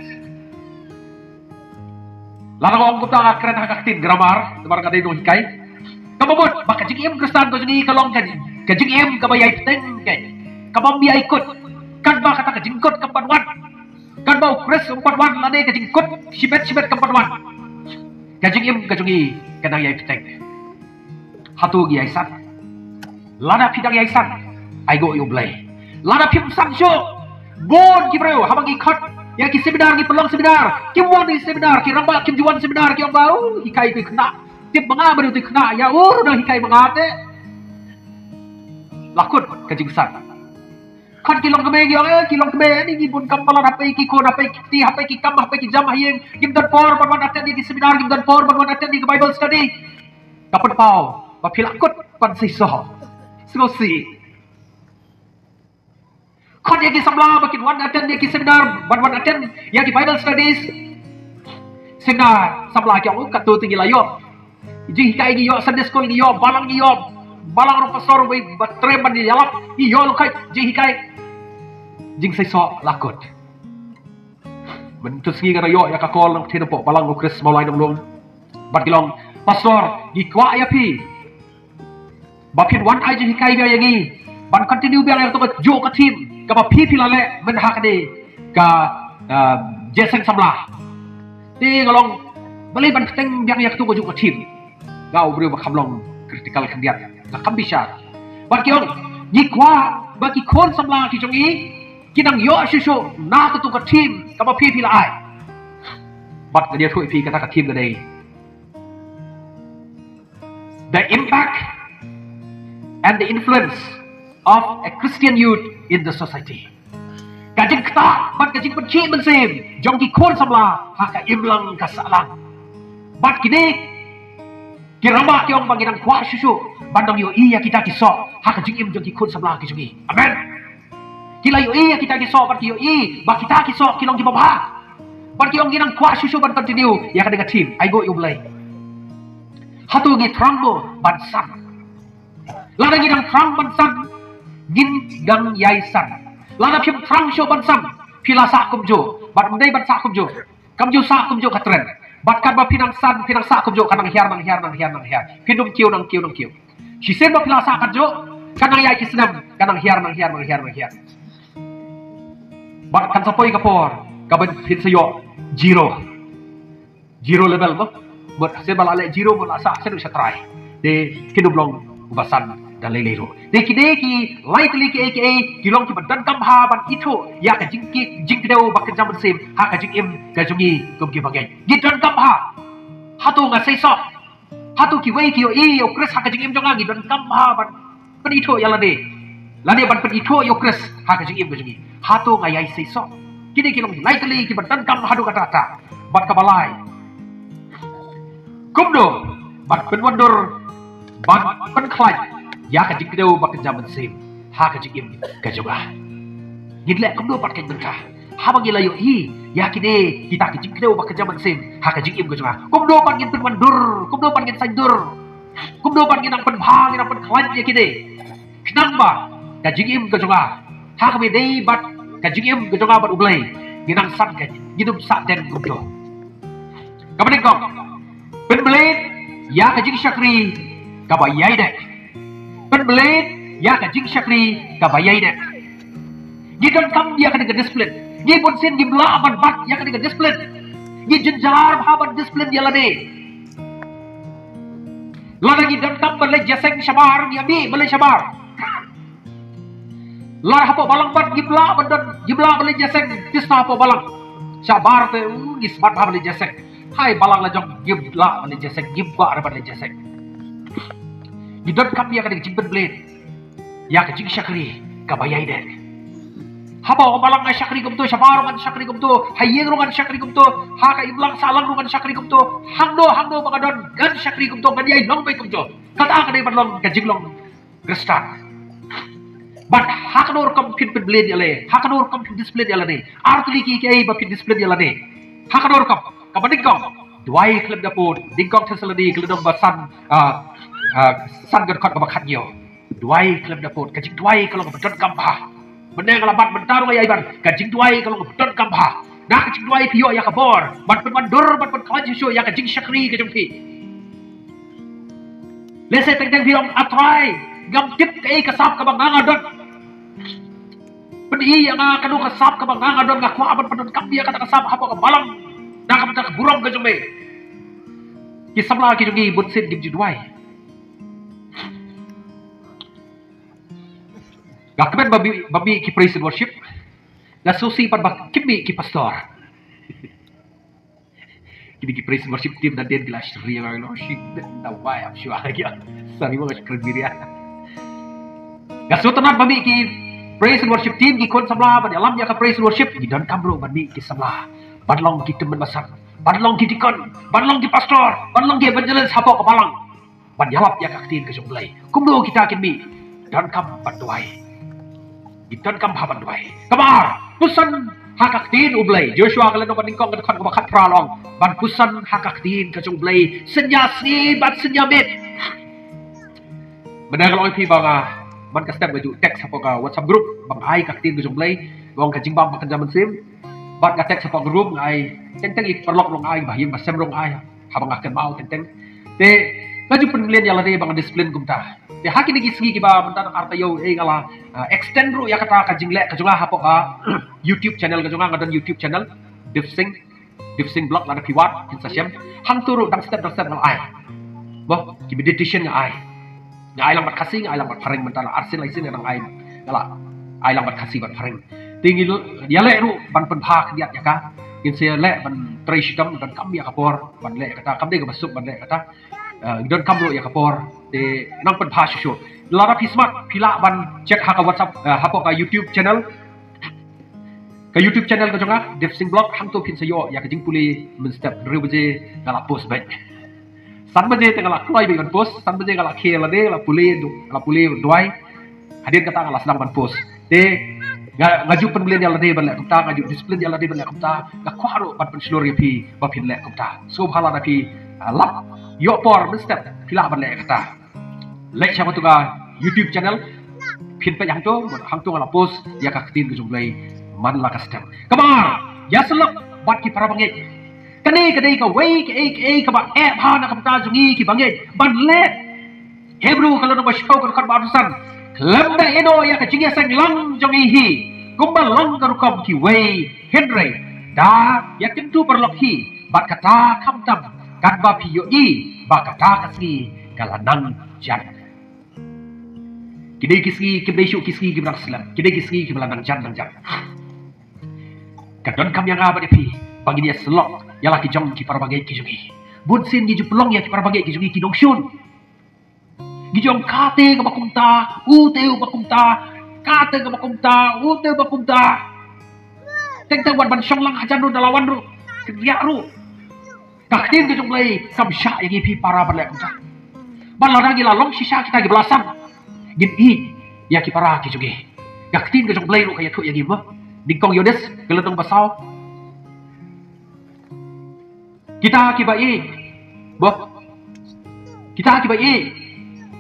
lana ko angkota keren hakaktin grammar temar kadai no hikai kababot baka jing im Kristan ko jing kalong ka jing im kabayay teng kan kabam biya ikut kan ba kata ka jingkot kampanwan kan ba ukres kampanwan lane ka jingkot sibet kampanwan ka jing im ka jungi kanang yay teng hatu gi aisan lana pidang yay san ai go yo blay lana pim sang sho bon gi bro habang ikot ya ki seminar ki pelong seminar ki wan di seminar ki ramba ki juan seminar ki bau hikai ki kena tip manga baru tu kena ya dah hikai manga te lakut ka jing san kan kilong kebe kilong kebe ni gi bun kampalan hapai ki kon hapai ki hapai ki kam hapai ki jam hayeng gim dan por ban aten di seminar gim dan por ban aten di Bible study kapan pau ba pilakut pan siso si kan ya ki samla bakin wan aten di seminar ban aten ya ki Bible studies seminar samla ki ang katu tinggi layo ji kai gi yo Sunday school gi yo balang ro pastor we batreban di yalap i yo lo kai ji kai jing sai so lakut bentus gi ngara yo ya ka kol nang thina po balang ko Chris maulai nang long bat gilong pastor gi kwa ya pi bapin wan ai ji kai ga yangi ban continue biang yang to jo ka team ka ba pi lale men ha ka de ka jeseng samla ti ngalong bali ban teng biang yang to jo ka team gau bro ba khamlong critical kandiat la kambisha bat kiong gi kwa ba ki kon samla ki jongi kinang yo shisho na to ka team ka ba pi la ai bat ka dia thui pi ka team ka dei the impact and the influence of a Christian youth in the society kajing kta bat kajing benci mensem jong ki kon samla ha ka imlang ka salang bat kini kiramba kyong banginang kwa shisho bandang yo iya kita kiso ha kajing im jong ki kon samla ki jongi amen kila yo iya kita kiso bat yo i ba kita kiso kilong ki babha bat kyong ginang kwa shisho ban continue ya ka dengan team ai go yo blai hatu gi trangbo ban san lada ginang trang ban san gin gang yai san lada phim trang sho ban san phila sa kum jo bat mdai ban sa kum jo kam jo sa kum jo katren bat kan ba pinang sa kum jo kanang hiar pinum kiu nang kiu si sen ba phila sa kan jo kanang yai kisnam kanang hiar bat kan sapoi kapor kaben phin sayo zero level ba but sen bala le zero mo la sa sen bisa try de pinum long basan dan lelero deki lightly ke kilong ki badan kam ha ban itu ya ka jing deu bak jam sem ha ka jing im ka jungi kum ki bagai gidan kam ha hatu nga sei so hatu ki wei ki o Chris ha ka jing im jonga gidan kam ha ban itu ya lade ban pen itu yo Chris ha ka jing im ka jungi hatu nga yai sei so kini kilong lightly ki badan kam hadu kata ta bat ka balai kumdo bat pen wandur ban pen klai ya ka jing deu bak jam sem ha ka jing im ka jonga gidle kum do pat ka benka ha bang ila yo i ya kide kita ka jing deu bak jam sem ha ka jing im ka jonga kum do pat gin pen wandur kum do pat gin sandur kum do pat gin ang pen bhang gin ang pen klan ya kide knang ba ka jing im ka jonga ha ka be dei bat ka jing im ka jonga bat ublai ginang san ka gidum sa den kum do ka ben ko pen blade ya ka jing shakri ka ba yai dek pen blade ya ka jing shakri ka ba yai dek gidan kam dia ka dengan discipline gi bon sen gi bla ban bat ya ka dengan discipline gi jenjar ban discipline dia lade lada gi dan kam bale jaseng shabar ni abi bale shabar la hapo balang bat gi bla bale jaseng tisna hapo balang shabar te gi smart bale jaseng hai balang la jong gi bla bale jaseng gi ba bale jaseng gidan kam dia ka dengan jing blade ya ka jing shakri ka ba yai dek haba balang nga shakri gumto shabar ngan shakri gumto hayeng rungan shakri gumto ha ka iblang salang rungan shakri gumto hangdo bagadon gan shakri gumto gan yai long bai gumto kata ka dei balong ka jinglong Kristan but ha ka nor kam pin blade yale ha ka nor kam pin display yale ne artli ki ke ba pin display yale ne ha ka nor kam ka badik kam duai klub da pod dingkong thesaladi klub basan san gan khot ba khat yo duai klub da pod ka jing duai kalau ka badon kam ba meneng labat bentar ayai ban kajing duai kalau ngebedon kampha nah kajing duai pio ya kabor ban pen mandur ban pen kawan jisu ya kajing syakri kajing pi Lese teng biong atrai ngam tip kay kasap ka bang don. Pedi yang kanu kasap ka bang don ngakwa aban padon kambia kata kasap hapo ka balang. Nakam tak burong ka jume. Kisabla ki jungi bunsit gib judwai. Gakmen babi ki praise and worship. Nasusi pan bak kimi ki pastor. Kini ki praise and worship team na din glass ria ng worship na why am sure ya. Sari mo ka krediria. Gasutan babi ki praise and worship team ki kon sabla ban alam ya ka praise and worship ki don kamro babi ki sabla. Badlong ki temen masak. Badlong ki dikon, badlong ki pastor, badlong ki evangelist hapo ka balang. Ban yalap ya ka tin ka junglay. Kumdo kita kimi don kam banduai. Iton kam haban duai. Kamar pusan hakaktin ublay. Joshua kalano paningkong kadakon ka bakat pralong. Ban pusan hakaktin ka junglay. Senyasi bat senyamit. Menang pi bang man ka step baju teks hapo ka WhatsApp group bang ai kaktin ka junglay. Wong ka jingbang makan zaman sim. Bat ka teks hapo group ai tenteng ik perlok long ai bahim basem long ai. Habang akan mau tenteng. Te kaju penglian yang lade bang disiplin kumta. Te haki nigi sigi kiba mentan artayo ngala extend ru ya kata ka jingle ka junga hapo ka YouTube channel ka junga ngadan YouTube channel Dipsing blog lada piwat kin sasyam hang turu dang step ngal ai. Boh ki meditation nga ai. Nga ai lang bat kasing ai lang bat paring mentan arsin laisin nang ai. Ngala ai lang bat kasih bat paring. Tingil dia le ru ban pen phak diat ya ka. In se le ban trishtam dan kam ya kapor ban le kata kam de ka basuk ban le kata don kam ro ya kapor de nang pen phak shu. Lara pismat pila ban cek haka WhatsApp hapo ka YouTube channel. Ka YouTube channel ka jonga Dipsing blog hang to pin sayo ya ka jing puli men step ru baje ngala post baik. San baje te ngala kloi bi ban post, san baje ngala khela de la puli duai. Hadir kata ngala sedang ban post. De ngaju penbelian yang lade ban le kumta ngaju disiplin yang lade ban le kumta ga kwaro ban penslor pi ba pin le kumta. So bhala na pi lap yo por men step pila ban le kata. Like siapa tu ka YouTube channel pin pe yang tu ngala post ya ka tin ku jumlai man la custom kamar ya selok bat ki para banget kane ka wei ke ka ba ha na kamta jungi ki banget ban le hebru kalau no show kan barusan lemda eno ya ka jingi sang lang jungi hi kumbal lang ka rukom ki wei henry da ya tentu perlok hi bat kata kamtam kan ba piyo i ba kata kasni kalanang jan kidai kisgi kibdai kisgi kibrak selam kidai kisgi kiblanang jan nang jan kadon kam yang apa depi bagi dia selok ya laki jong ki para bagai ki jungi bun sin gi juplong ya ki para bagai ki jungi ki dong syun gi jong kate ka bakumta uteu bakumta kate ka bakumta uteu bakumta teng teng wan ban syong lang hajan ru dalawan ru kriya ru kaktin ki jong lay sam sya yang pi para ban le kumta ban ladang gi lalong sisa kita gi belasan gin i ya ki para ki jungi kaktin ki jong lay ru kaya tu yang gi ba Dingkong Yodes geletong basau kita kibai boh kita kibai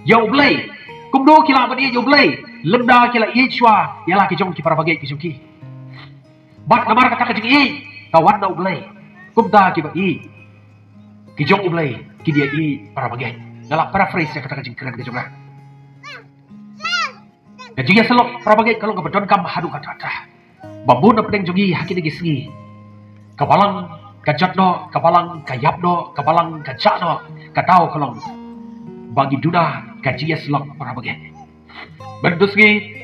yau blay kumdo kila badi yau blay lemda kila ichwa yala ki jong ki para bagai ki jong ki bat namar kata ka jing i kawan na blay kumda kibai ki jong blay ki dia i para bagai ngala paraphrase kata ka jing keren ka jong la ka jing ya selok para bagai kalau ka bedon kam hadu kata babun na pedeng jogi haki nigi sigi kabalang kajat no kabalang kayap no kabalang kajak no katau kalong bagi duna kajiya selok para bagai bendus gi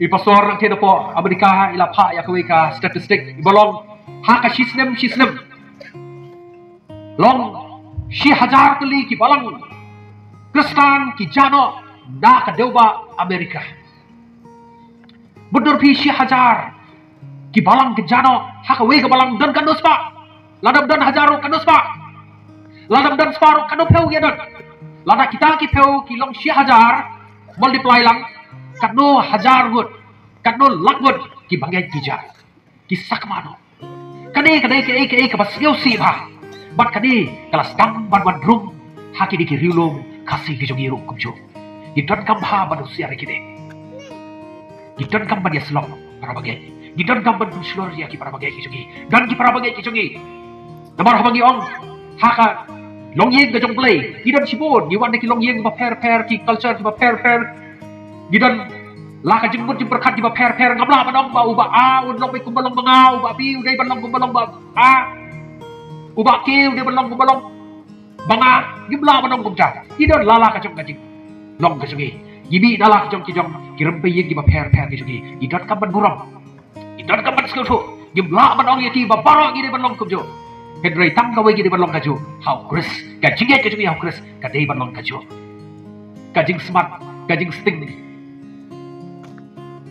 ipasor nang tiada po Amerika ila pa ya ka statistik ibalong haka shisnem long shi hajar kali ki balang Kristan ki jano na kadeuba Amerika bendur pi shi hajar ki balang ke jano haka we ke balang dan kanus pa ladam dan hajaro kanus pa ladam dan separuh kanu peu ya dan lada kita ki peu ki long shi hajar multiply lang kanu hajar gut kanu lak gut ki bangai ki jar ki sakmano kane ke pas yo si ba bat kane kelas dam ban drum haki di ki riulum kasih ki jogi ru kumjo gidan kam ha manusia rekide gidan kam ban ya selok para bagai gidan gamban puslor ya ki para bagai ki jogi dan ki para bagai ki jogi namar habangi ong haka long yeng ke jong play gidan sibon giwan ki long yeng ba pair ki culture ki ba pair gidan la ka jembut jember khat ki ba pair ngabla ba dong ba uba a un longไปกุมบลงบngau ba bi dai ban longกุมบลงba a uba kiu dai ban longกุมบลงbanga gibla ba dong kumja gidan la ka jong ka jing long ka jungi gibi dala ka jong ki jong kiram pe yeng ki ba pair ki jungi gidan ka ban buram gidan ka ban skill thu gibla ba dong yati ba baro gi dai ban long kumjo Henry tang kawai gidi balong kaju, how Chris, kajing ya kaju how Chris, kadai balong kaju, kajing smart, kajing sting,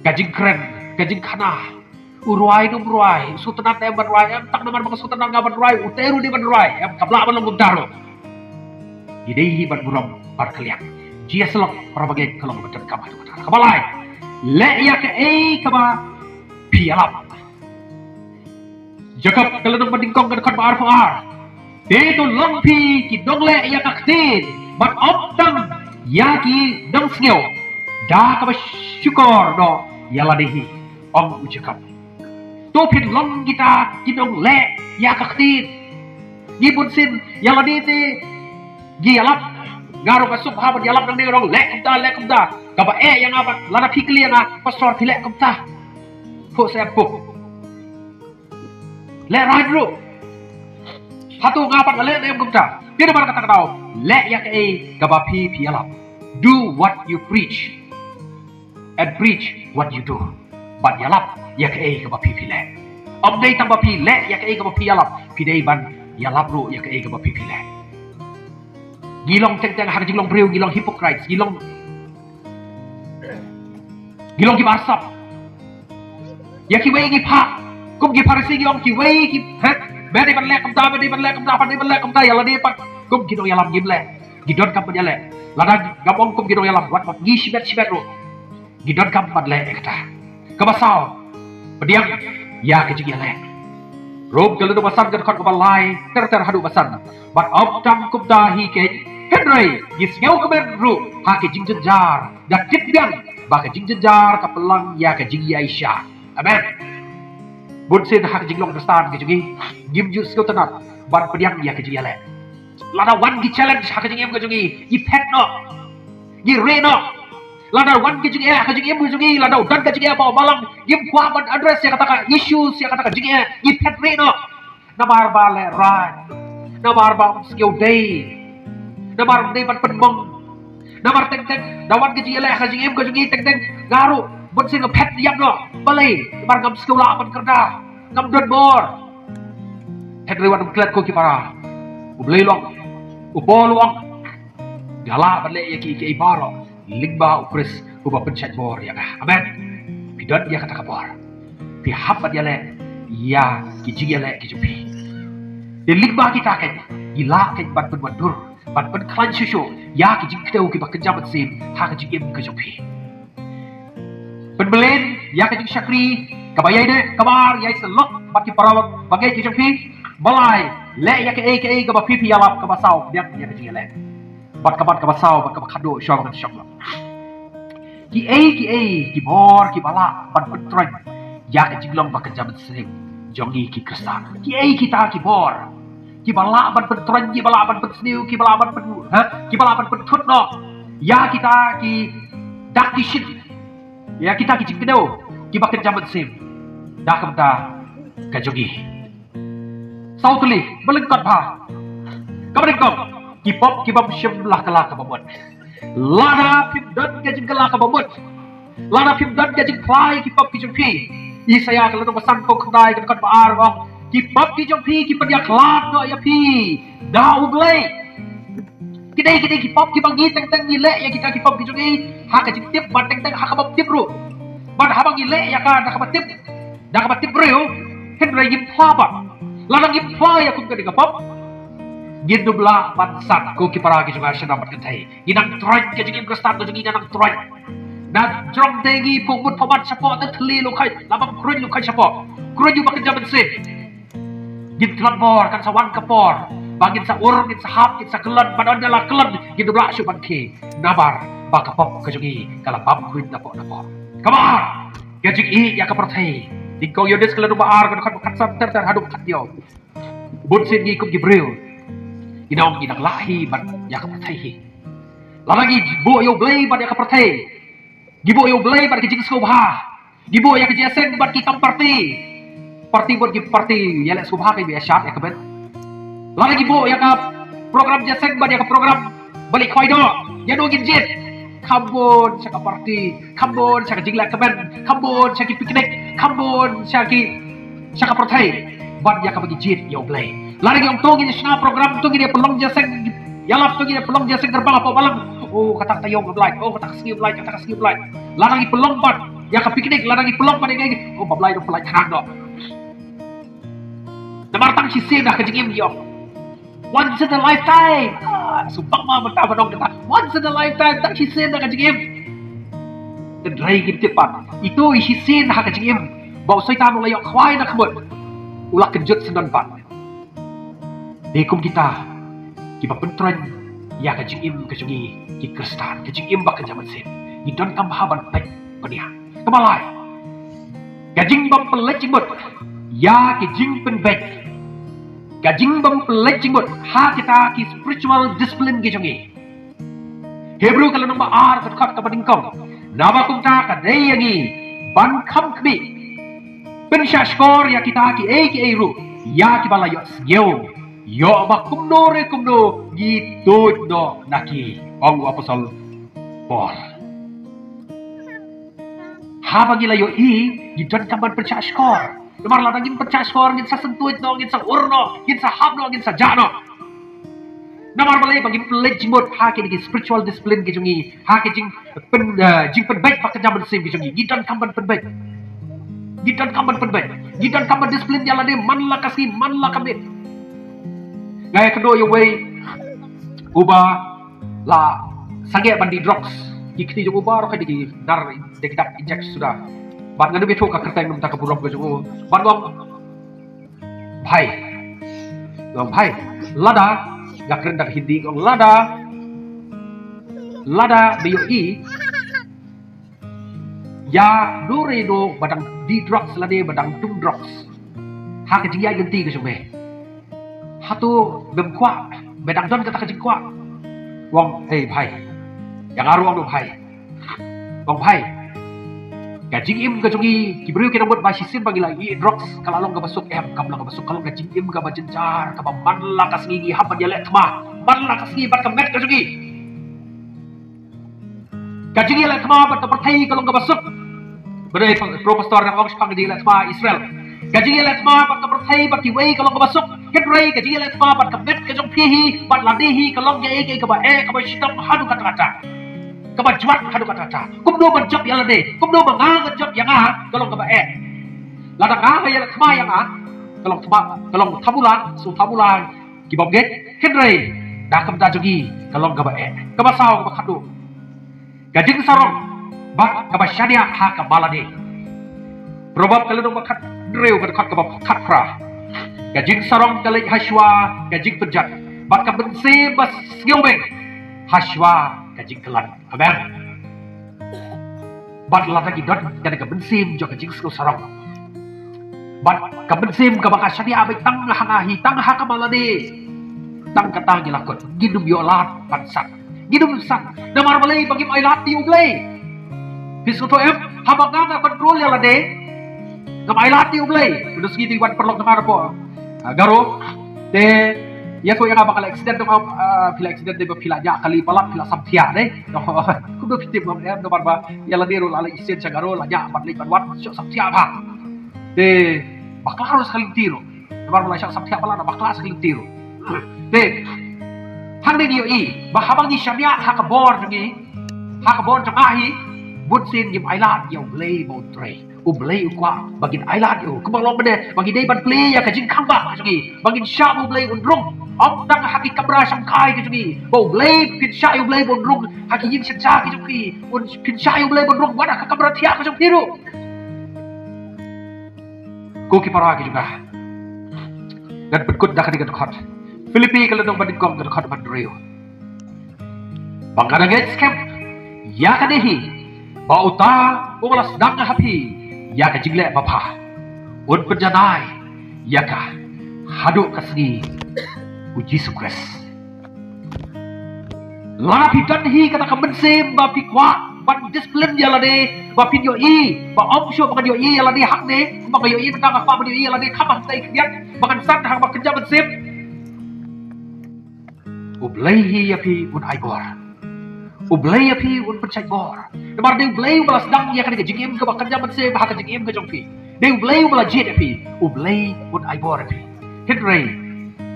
kajing keren, kajing kana, uruai dum ruai, sultanat em beruai, em tak nomor bang sultanat ngaban ruai, uteru di beruai, em kabla balong gumdaro, gidi ban buram par kalian, jia selok para bagai kalau betul kamar kabalai, le ya ke kaba pialap. Jakap kalau nak berdingkong ke dekat bar pengar. Itu lompi ki dongle ya kaktin. Bat optang ya ki dong sngeu. Dah kaba syukur do ya ladehi om ucakap. Tu pin long kita ki dongle ya kaktin. Gi bunsin ya ladete gi alap. Garu ka subha ya alap nang dong lek kumda. Kaba yang abat lada pikli yang pastor tilek kumta. Fu sepuk. Le radro hatu ngapat le nem kumta dia bar kata kau le yak kaba pi alap do what you preach and preach what you do but yalap yak kaba pi le om dei tang ba pi le yak kaba pi alap pi dei ban yalap ro yak kaba pi le gilong teng har gilong breu gilong hypocrites gilong gibarsap yak ki gi pa kum ki parisi ki om ki wei ki het be di ban lek kam ta ya la di pat kum ki do yalam gim le gidon kam ya le la da gam kum ki do yalam wat gi sibet ro gidon kam pat le ekta ka basau pediam ya ke ji le rob ke lu basan ke khot ka balai ter hadu basan bat op tam kum da hi ke henry gis ngau ke ben ru ha ke jing jar da tip biang ba ke jing jar ka pelang ya ke jing aisyah amen Bunsin hak jinglong kestan gitu gi gim ju skill tenat ban pediang ya ke jile lada wan gi challenge hak jingem gitu gi i pet no gi re no lada wan gi jingem hak jingem gitu gi lada dan ke jingem bawa balang gim kwa ban address ya kata issues ya kata jingem i pet re no nabar bale right nabar ba skill day nabar day ban penbong nabar teng dawan gi jile hak jingem gitu gi teng garu bunsin ke pet diam no balai nabar ngam skill la ban kerda ngam dot bor Henry wan klet ko ki para ublei long ubol long gala bale ya ki baro ligba ukris uba pencet bor ya amen pidot ya kata kabor pi hapat ya le ya ki jigele ki jupi de ligba kita kan ila kan bat dur bat klan susu ya ki jigteu ki ba kejam sim ha ki jigem ki jupi penbelen ya ki syakri kabayai de kabar ya selok baki para bagai ki jupi balai le ya ke ka ba pipi yalap ka basau dia ya ke jile bat ka basau bat ka khado syong ka syong ki bor ki bala bat petron ya ke jiglong ba ka jam sering jongi ki kristan ki ta ki bor ki bala bat petron ki bala bat petniu ki bala bat pedu ki bala bat petut no ya kita ki dak ki shit ya kita ki jigdo ki ba ka jam sering dak ka ka jongi Sautuli melengkot pa. Kabarengkong kipop kibam syemlah kala kabamut. Lada pimdan gajing kala kabamut. Lada pimdan gajing klai kipop kijumpi. Isaya kalau tu pesan kau kedai ke dekat baar kong. Kipop kijumpi kipan ya kelak no ya pi. Dah uglai. Kidai kipop kibang teng nilai ya kita kipop kijumpi. Ha kajing tip ban teng ha kabam tip ru. Ban habang nilai ya ka dah kabam tip. Dah kabam tip reu. Henry gim plaba. Larang ipa ya kum kadi kapap gindu bla bansat ko kipara ki juga sedang berkentai inang troy ke jingim kristan ko jingin nang troy na jong tegi pumut pamat sapo ta thli lukai labam kruj lukai sapo kruj ju bakin jaman sip gin tlat bor kan sawan kapor bangin sa urung gin sa hap gin sa kelan padon dala kelan gindu bla suban ki nabar ba kapap ko jingi kala bam kruj napo kamar ke jingi ya kapertai Dikau yodes kalau baar kan bukan santer haduk kat dia. Bunsin gi kum gibril. Inong inang lahi bat ya kapertay. Lalagi gibo yo blay bat ya kapertay. Gibo yo blay bat kijing subha. Gibo ya kejesen bat ki party. Party buat gi party ya lek subha ke biasa ya kabet. Lalagi gibo ya ka program jesen bat ya ka program balik khoido. Ya do gijit. Kambon sa ka party, kambon sa ka jingla kaben, kambon sa ki picnic, kambon sa ka party. Bat ya ka bagi jit yo blay. Lari yang tongi ni sna program tongi dia pelong jaseng yalap tongi dia pelong jaseng gerbang apa balang. Oh kata tayong beblai, oh kata ski beblai, kata ski beblai. Larang pelong bat ya ka piknik larang pelong bat ini. Oh beblai do pelai kanang do. Namar tang si dah ka jingim yo. Once in a lifetime. Sumpah mah mentah badong kata. Once in a lifetime tang si dah ka jingim. Dan rai gitu pat. Itu isi dah ka jingim. Bau setan layok khwai na kemut. Ulah kejut sedon pat. Dekum kita kiba pentren ya kajing im kajungi ki kristan kajing im bak jaman sen idon kam haban pek penia kemalai kajing bam pelek jingmut ya kajing penbek kajing bam pelek jingmut ha kita ki spiritual discipline kajungi Hebrew kalau nama ar kat kabadingkom nama kumta kadai yangi ban kam kbi pensha skor ya kita ki eru ya ki balayo sgeu yo ba kumno gitu do naki ong apostol Paul. Ha bagi layo gidon kaman percaya skor. Lemar ladang gin percaya skor gin sa sentuit no gin sa urno gin sa hab no gin sa jano. Namar balai bagi pledge mode ha ke spiritual discipline ke jungi ha ke jing penbaik pak jaman sim ke jungi gidon kaman penbaik. Gidon kaman discipline jalan de man la kasi man la kabit. Gaya kedua yang way ubah la sange bandi drugs ikti jo ubah rokai di dar dekdak injek sudah ban ngadu beto ka kerteng num ta ka burok jo ban gong bhai lada gak keren dak hindi gong lada bio ya dore do badang di drugs lade badang tung drugs ha ke jia ganti ke jume hatu bemkwa bedang don kata kejikwa wong bhai yang aru wong bhai gajing im gajongi kibru kita buat basisin bagi lagi drugs kalau long ga masuk kam long ga masuk kalau gajing im ga bajencar ka man la kasngi haban yale tma man la kasngi bat kamet gajongi gajing yale tma bat pertai kalau ga masuk berai profesor yang ong spang di yale tma Israel gajing yale tma bat pertai bat kiwei kalau ga masuk Kedrai gaji let ma bat kabet kajong pihi bat ladehi kalong ya ege kaba shitam hadu kata-kata kaba jwat hadu kata-kata kumdo ban job ya lade kumdo mangang job yang kalong kaba ladang ya let ma yang kalong tabulan kibab get kedrai dah kamda jogi kalong kaba kaba saw kaba khadu gajing sarong bat kaba shadia ha kaba lade probab kalong bakat dreu kaba khatra gajing sarong kalik haswa gajing penjat bat ka bense bas ngeweng haswa gajing kelan kabar bat lata gidot kada ka bensim jo gajing sarong bat ka bensim ka baka syadi abay tang hangahi tang hakamalade tang katang gilakot gidum yolat pansat gidum san namar balay bagi mailat ti ublay pisoto habang nga kontrol yalade gamailat ti ublay udah segiti wan perlok namar po garo te ya ko yang bakal accident pila accident de pila ja kali pala pila samthia de ku do pitip ngom em do barba yala dero la isen cha garo la ja bat lipan wat syo samthia ba de bakla harus kali tiro bar la syo samthia pala na bakla kali tiro de hang de dio bahabang ni syamia hakabor jangahi butsin yim ailat yo blay botre ublay ukwa bagin ailat yo kubalong bede bagi dei ban play ya kajing kamba jogi bagin sya ublay undrung om dang haki kabra samkai ke jogi bo blay pin sya ublay undrung haki yin sya ke jogi un pin sya ublay undrung wada ka kabra thia ke jogi ru ko ki para ke juga dan berkut dah kadigan khot Filipi kalau dong badin kong khot badreo bangkara get scam ya kadehi bauta ulas dang hapi ya ka jingle bapa un penjanai ya ka haduk kasni uji sukres lana pi dan hi kata kamen sem ba pi kwa ban disiplin ya lade ba pin yo i ba om syo ba yo i ya lade hak ne ba yo i tang apa ba yo i ya lade khamah tai khiat ba kan san hang ba kerja ban sem ublai hi ya pi un ai bor ublai ya pi un pencai bor bar de ublai balas dang ya kan ke jingim ke ba kerja ban sem ha ke jingim ke jong pi de ublai bala jet ya pi ublai un ai bor pi henry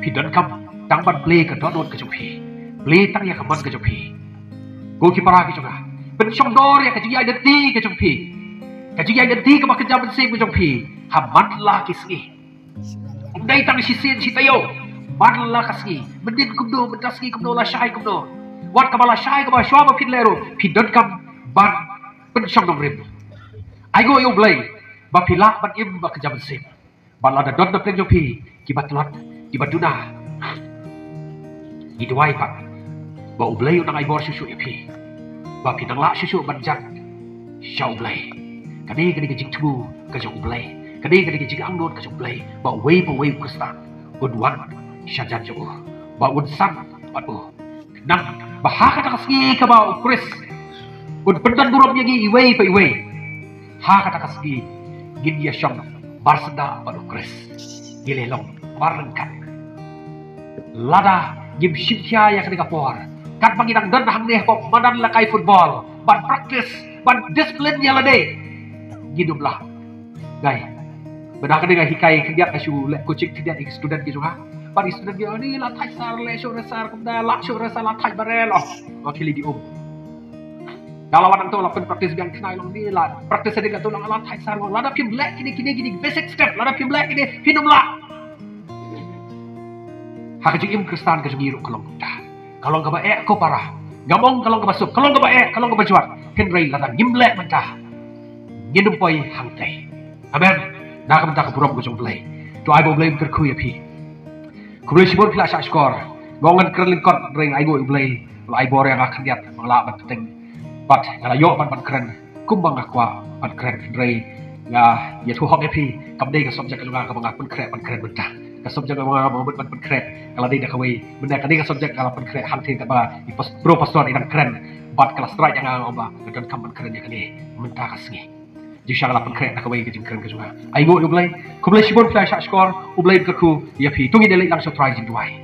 pi dan kam dang ban play ke don ke jong pi play tang ya kaman ke jong pi goalkeeper ke jongเป็นช่องดอร์ya kajing identity ke jong pi kajing identity ke makan jaman sem ke jong pi haman la kisgi umdai tang si sin si tayo man la kasgi mendin kumdo mendaski kumdo la shai kumdo wat kabala shai ka ba shwa ba pin lero pi dot kam banเป็นช่องดอrim ai go yo blay ba pila ban im ba ke jaman sem ban la da dot da pleng jong pi ki bat lot ki bat duna itu wai pak ba ublay nang ai bor susu ya pi ba pinang la susu banjak shau blay kani ke jing tu ke jong blay kani ke jing angdon ke jong blay ba wei kustan un wan shajan jo ba un san ba o nang ba ha ka taski ka ba ukris un pendan durom yagi iwei pa iwei ha ka taski gin ya sham barsda ba ukris gilelong barengkat lada gim shikya ya kani ka por kan panginang dan hang neh pop madan lakai football ban practice ban discipline ya lade gidum lah gai bedah kan dengan hikai kerja asu le coaching kerja ik student gitu ha ban student dia ni la thai sar le syo rasar kumda la syo rasa la thai barelo wakili di kalau orang tu lakukan practice yang kenal long ni la practice dia tu la thai sar la da pim black kini basic step la da pim black kini hinum la hak jing im kristan ke biru kolong dah kalau nggak baik kau parah gamong kalau nggak masuk kalau nggak baik kalau nggak berjuang Henry latang gimlek mentah ngidum poi hangtai amen nak mentah keburom gojong play to ai bo play kerku ya pi kublai sibor pila sa skor gongan kerlin kot ring ai go play ai bor yang akan lihat mala bat teng bat ngala yo ban keren kumbang akwa ban keren Henry ya tu hok ya pi kam dei ka somjak ka lunga ka bangak ban keren mentah kasubjak mga moment ban kret kalau dia kawai benda kadi kasubjak kalau ban kret hantin ka ba ipos pro pastor idang keren bat kala strike yang ngomba dan kam ban keren ya kadi mentah kasngi jisha kala ban kret kawai ke jing keren ke juga ai go ublai kublai sibon flash score ublai ka ku ya pi tungi dele lang surprise in duai